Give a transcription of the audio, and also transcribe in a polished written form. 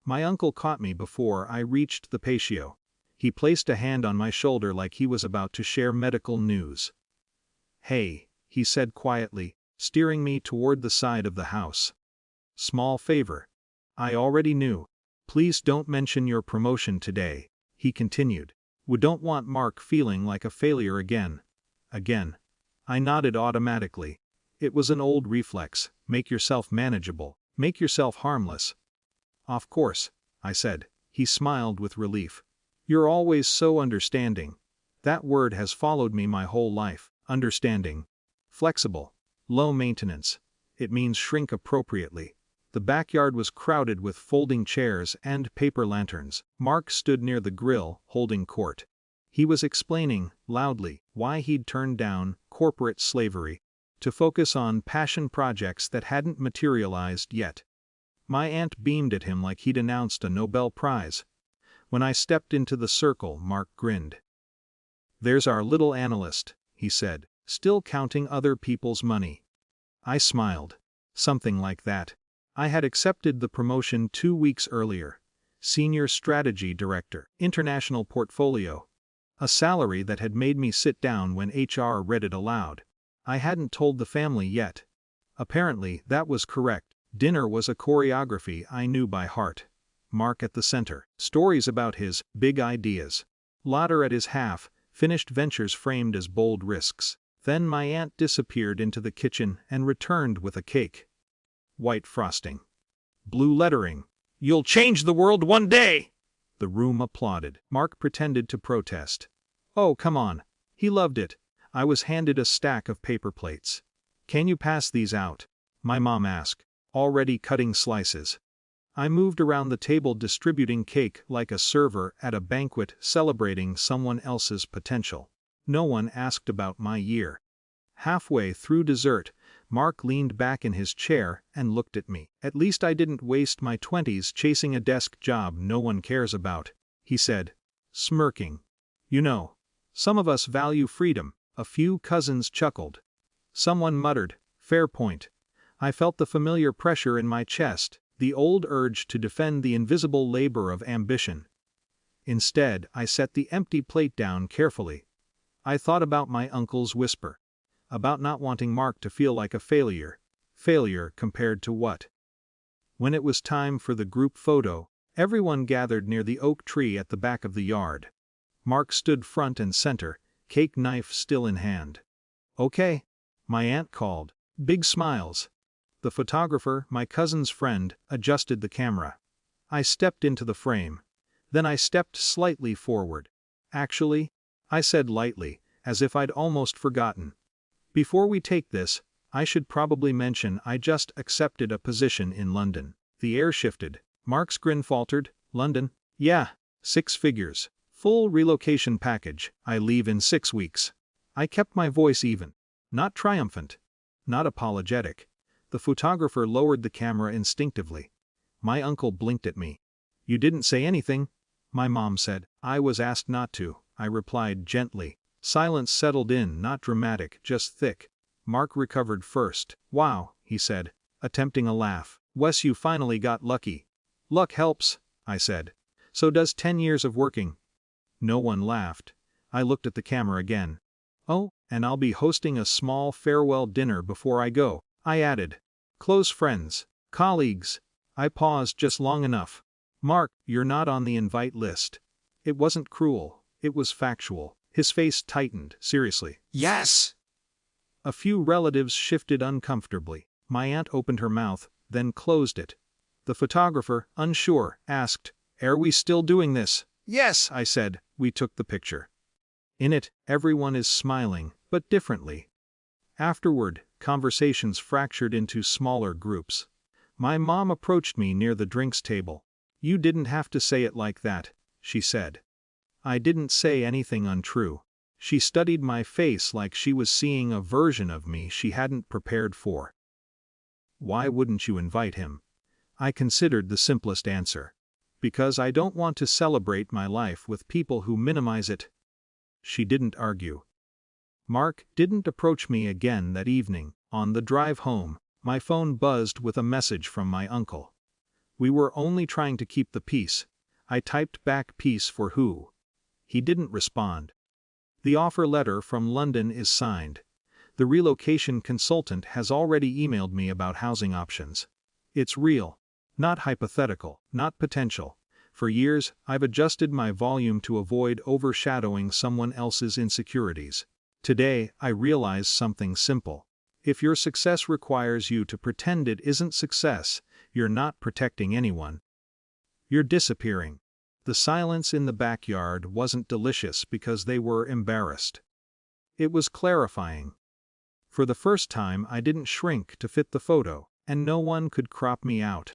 My uncle caught me before I reached the patio. He placed a hand on my shoulder like he was about to share medical news. "Hey," he said quietly, steering me toward the side of the house. "Small favor. I already knew. Please don't mention your promotion today," he continued. "We don't want Mark feeling like a failure again." Again. I nodded automatically. It was an old reflex: make yourself manageable, make yourself harmless. "Of course," I said. He smiled with relief. "You're always so understanding. That word has followed me my whole life. Understanding. Flexible. Low maintenance. It means shrink appropriately." The backyard was crowded with folding chairs and paper lanterns. Mark stood near the grill, holding court. He was explaining, loudly, why he'd turned down corporate slavery to focus on passion projects that hadn't materialized yet. My aunt beamed at him like he'd announced a Nobel Prize. When I stepped into the circle, Mark grinned. "There's our little analyst," he said, "still counting other people's money." I smiled. Something like that. I had accepted the promotion 2 weeks earlier. Senior Strategy Director, International Portfolio. A salary that had made me sit down when HR read it aloud. I hadn't told the family yet. Apparently, that was correct. Dinner was a choreography I knew by heart. Mark at the center. Stories about his big ideas. Lauder at his half, finished ventures framed as bold risks. Then my aunt disappeared into the kitchen and returned with a cake. White frosting. Blue lettering. "You'll change the world one day!" The room applauded. Mark pretended to protest. "Oh, come on." He loved it. I was handed a stack of paper plates. "Can you pass these out?" my mom asked, already cutting slices. I moved around the table distributing cake like a server at a banquet celebrating someone else's potential. No one asked about my year. Halfway through dessert, Mark leaned back in his chair and looked at me. "At least I didn't waste my 20s chasing a desk job no one cares about," he said, smirking. "You know, some of us value freedom." A few cousins chuckled. Someone muttered, "Fair point." I felt the familiar pressure in my chest, the old urge to defend the invisible labor of ambition. Instead, I set the empty plate down carefully. I thought about my uncle's whisper. About not wanting Mark to feel like a failure. Failure compared to what? When it was time for the group photo, everyone gathered near the oak tree at the back of the yard. Mark stood front and center, cake knife still in hand. "Okay," my aunt called. Big smiles. The photographer, my cousin's friend, adjusted the camera. I stepped into the frame. Then I stepped slightly forward. "Actually," I said lightly, as if I'd almost forgotten. "Before we take this, I should probably mention I just accepted a position in London." The air shifted. Mark's grin faltered. "London?" "Yeah, 6 figures. Full relocation package. I leave in 6 weeks." I kept my voice even. Not triumphant. Not apologetic. The photographer lowered the camera instinctively. My uncle blinked at me. "You didn't say anything?" my mom said. "I was asked not to," I replied gently. Silence settled in, not dramatic, just thick. Mark recovered first. "Wow," he said, attempting a laugh. "Wes, you finally got lucky." "Luck helps," I said. "So does 10 years of working." No one laughed. I looked at the camera again. "Oh, and I'll be hosting a small farewell dinner before I go," I added. "Close friends, colleagues." I paused just long enough. "Mark, you're not on the invite list." It wasn't cruel, it was factual. His face tightened. "Seriously?" Yes! A few relatives shifted uncomfortably. My aunt opened her mouth, then closed it. The photographer, unsure, asked, "Are we still doing this?" "Yes," I said. We took the picture. In it, everyone is smiling, but differently. Afterward, conversations fractured into smaller groups. My mom approached me near the drinks table. "You didn't have to say it like that," she said. I didn't say anything untrue. She studied my face like she was seeing a version of me she hadn't prepared for. "Why wouldn't you invite him?" I considered the simplest answer. "Because I don't want to celebrate my life with people who minimize it." She didn't argue. Mark didn't approach me again that evening. On the drive home, my phone buzzed with a message from my uncle. We were only trying to keep the peace. I typed back peace for who? He didn't respond. The offer letter from London is signed. The relocation consultant has already emailed me about housing options. It's real. Not hypothetical, not potential. For years, I've adjusted my volume to avoid overshadowing someone else's insecurities. Today, I realize something simple. If your success requires you to pretend it isn't success, you're not protecting anyone. You're disappearing. The silence in the backyard wasn't delicious because they were embarrassed. It was clarifying. For the first time, I didn't shrink to fit the photo, and no one could crop me out.